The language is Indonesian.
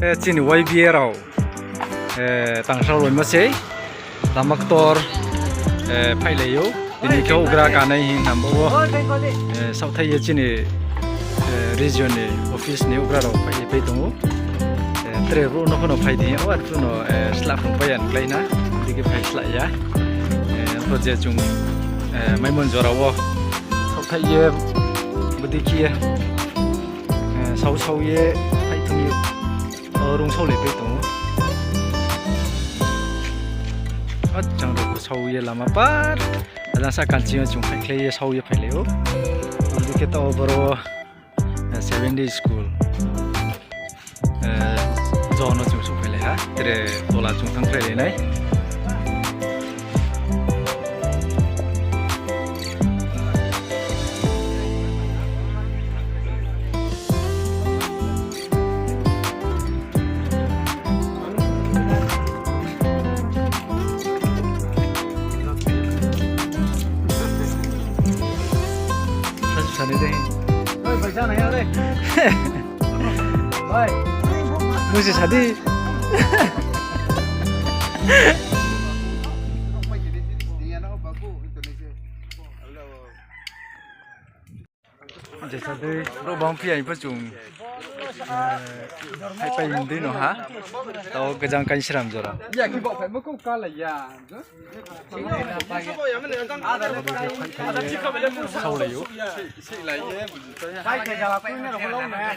Cini YBA raw tangsal loy masih tamaktor pailayo ini kau gerak anai hing nambawa South Thai cini region ni office ni ugra raw pai tungu treru no kono pai dia awat kono slap payan klaina dikit pai slap ya project jung maimon jorawo South Thai ye bedikia sau ye pai tungu rung sau le pai tungu jangan lupa sau ye lama par ada sa kancing jung pai klay sau ye pai leo jadi kita obro 7 day school zono jung su pai le ha tere tola jung thang pai le nai Sani deh. Oi, baca nanya deh. Oi, musik sadi. Jadi, robang pia ini pun hai pai indi no ha. Tau kejang kan siram jora. Ya, kita bawa mau kau kalah ya. Sau lấy yếu. Hai cái giờ là cái này là không lâu nè.